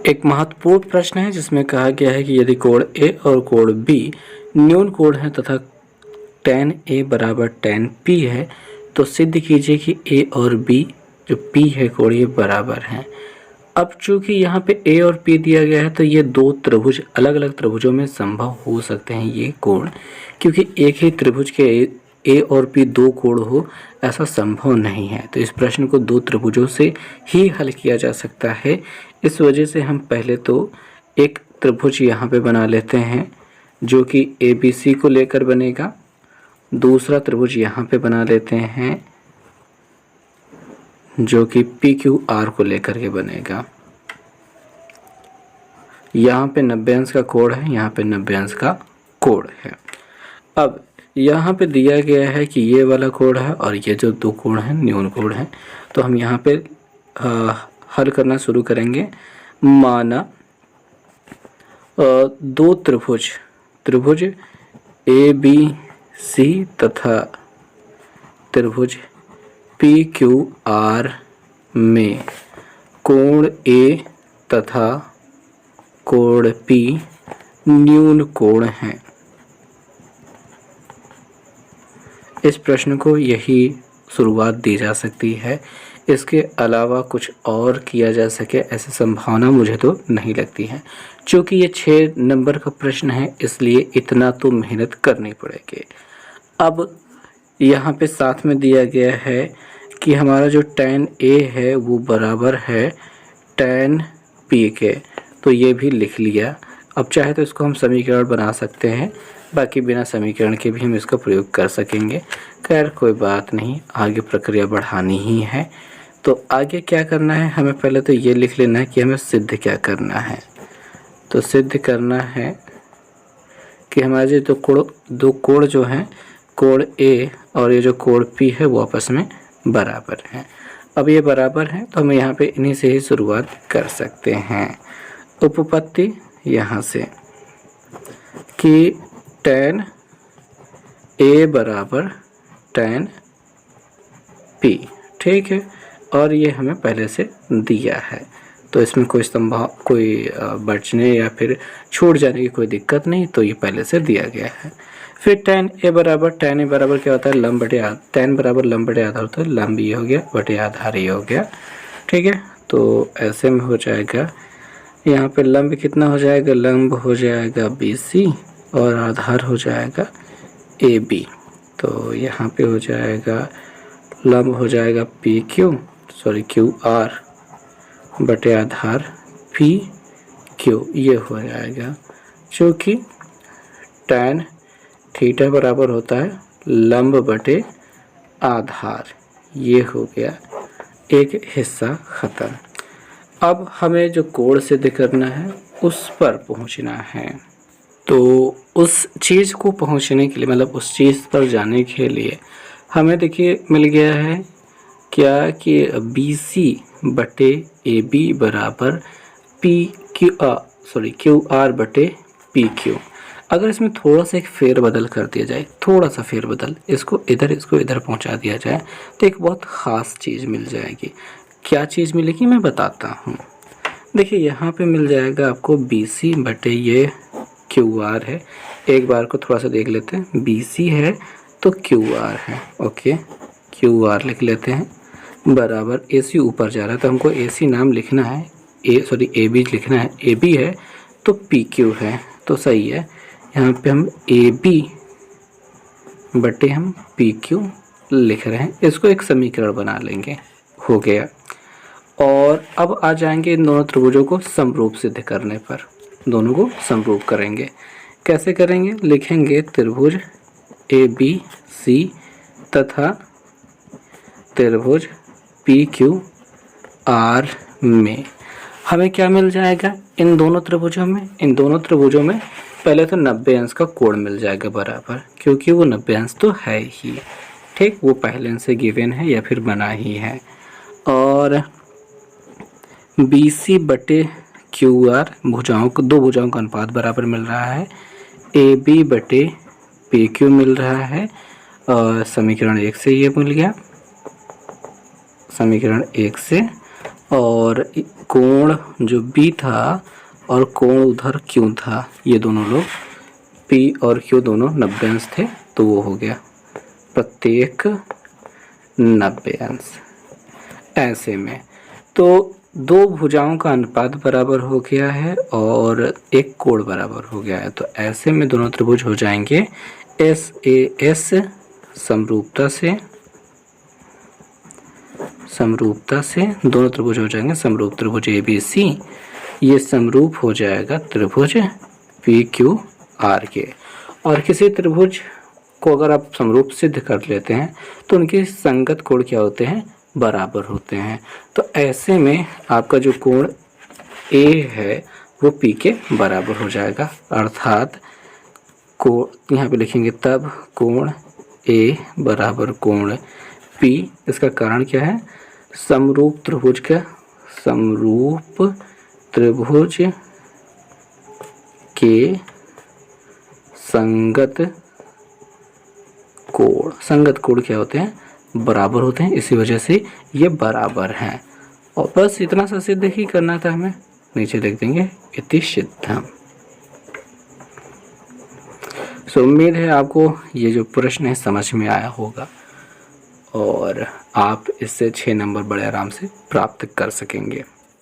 एक महत्वपूर्ण प्रश्न है जिसमें कहा गया है कि यदि कोण ए और कोण बी न्यून कोण है तथा tan A बराबर tan P है तो सिद्ध कीजिए कि A और B जो P है कोण ये बराबर हैं। अब चूंकि यहाँ पे A और P दिया गया है तो ये दो त्रिभुज अलग अलग त्रिभुजों में संभव हो सकते हैं ये कोण, क्योंकि एक ही त्रिभुज के A और P दो कोण हो ऐसा संभव नहीं है। तो इस प्रश्न को दो त्रिभुजों से ही हल किया जा सकता है। इस वजह से हम पहले तो एक त्रिभुज यहाँ पे बना लेते हैं जो कि ABC को लेकर बनेगा। दूसरा त्रिभुज यहाँ पे बना लेते हैं जो कि PQR को लेकर के बनेगा। यहाँ पे 90 अंश का कोण है, यहाँ पे 90 अंश का कोण है। अब यहाँ पे दिया गया है कि ये वाला कोण है और ये जो दो कोण है न्यून कोण है, तो हम यहाँ पे हल करना शुरू करेंगे। माना दो त्रिभुज ABC तथा त्रिभुज PQR में कोण A तथा कोण P न्यून कोण हैं। इस प्रश्न को यही शुरुआत दी जा सकती है। इसके अलावा कुछ और किया जा सके ऐसी संभावना मुझे तो नहीं लगती है। चूँकि ये 6 नंबर का प्रश्न है इसलिए इतना तो मेहनत करनी पड़ेगी। अब यहाँ पे साथ में दिया गया है कि हमारा जो tan A है वो बराबर है tan P के, तो ये भी लिख लिया। अब चाहे तो इसको हम समीकरण बना सकते हैं, बाकी बिना समीकरण के भी हम इसका प्रयोग कर सकेंगे। खैर कोई बात नहीं, आगे प्रक्रिया बढ़ानी ही है। तो आगे क्या करना है, हमें पहले तो ये लिख लेना है कि हमें सिद्ध क्या करना है। तो सिद्ध करना है कि हमारे जो दो कोण जो हैं कोण A और ये जो कोण P है वो आपस में बराबर हैं। अब ये बराबर हैं तो हम यहाँ पे इन्हीं से ही शुरुआत कर सकते हैं। उपपत्ति यहाँ से कि tan A बराबर tan P, ठीक है, और ये हमें पहले से दिया है तो इसमें कोई बचने या फिर छूट जाने की कोई दिक्कत नहीं, तो ये पहले से दिया गया है। फिर tan A बराबर क्या होता है, लंब बटे आधार। tan बराबर लंब बटे आधार होता है, लंब ये हो गया बटे आधार ये हो गया, ठीक है। तो ऐसे में हो जाएगा, यहाँ पे लंब कितना हो जाएगा, लंब हो जाएगा BC और आधार हो जाएगा AB। तो यहाँ पे हो जाएगा लंब हो जाएगा QR बटे आधार PQ, ये हो जाएगा। चूँकि tan थीटा बराबर होता है लंब बटे आधार, ये हो गया एक हिस्सा ख़त्म। अब हमें जो कोण सिद्ध करना है उस पर पहुंचना है। तो उस चीज़ को पहुंचने के लिए, मतलब उस चीज़ पर जाने के लिए हमें देखिए मिल गया है क्या कि BC बटे AB बराबर QR बटे PQ। अगर इसमें थोड़ा सा एक फेरबदल कर दिया जाए, थोड़ा सा फेरबदल, इसको इधर पहुंचा दिया जाए तो एक बहुत ख़ास चीज़ मिल जाएगी। क्या चीज़ मिलेगी मैं बताता हूँ। देखिए यहाँ पे मिल जाएगा आपको BC बटे ये QR है। एक बार को थोड़ा सा देख लेते हैं, BC है तो QR है, ओके, QR लिख लेते हैं बराबर AC ऊपर जा रहा है तो हमको AC नाम लिखना है, AB लिखना है, AB है तो PQ है, तो सही है। यहाँ पे हम AB बटे हम PQ लिख रहे हैं, इसको एक समीकरण बना लेंगे, हो गया। और अब आ जाएंगे इन दोनों त्रिभुजों को समरूप सिद्ध करने पर। दोनों को समरूप करेंगे, कैसे करेंगे, लिखेंगे त्रिभुज ABC तथा त्रिभुज PQR में हमें क्या मिल जाएगा, इन दोनों त्रिभुजों में पहले तो 90 अंश का कोण मिल जाएगा बराबर, क्योंकि वो 90 अंश तो है ही, ठीक, वो पहले से गिवन है या फिर बना ही है। और BC बटे QR दो भुजाओं का अनुपात बराबर मिल रहा है, AB बटे PQ मिल रहा है, और समीकरण 1 से ये मिल गया, समीकरण 1 से। और कोण जो बी था और कोण उधर क्यू था, ये दोनों लोग पी और क्यू दोनों 90 अंश थे, तो वो हो गया प्रत्येक 90 अंश। ऐसे में तो दो भुजाओं का अनुपात बराबर हो गया है और एक कोण बराबर हो गया है, तो ऐसे में दोनों त्रिभुज हो जाएंगे एस ए एस समरूपता से दोनों त्रिभुज हो जाएंगे समरूप त्रिभुज ए बी सी। ये समरूप हो जाएगा त्रिभुज पी क्यू आर के। और किसी त्रिभुज को अगर आप समरूप सिद्ध कर लेते हैं तो उनके संगत कोण क्या होते हैं, बराबर होते हैं। तो ऐसे में आपका जो कोण ए है वो पी के बराबर हो जाएगा, अर्थात कोण यहाँ पे लिखेंगे तब कोण ए बराबर कोण पी। इसका कारण क्या है, समरूप त्रिभुज के संगत कोण क्या होते हैं, बराबर होते हैं, इसी वजह से ये बराबर हैं। और बस इतना सा सिद्ध ही करना था हमें, नीचे लिख देंगे इति सिद्धम। सो उम्मीद है आपको ये जो प्रश्न है समझ में आया होगा और आप इससे 6 नंबर बड़े आराम से प्राप्त कर सकेंगे।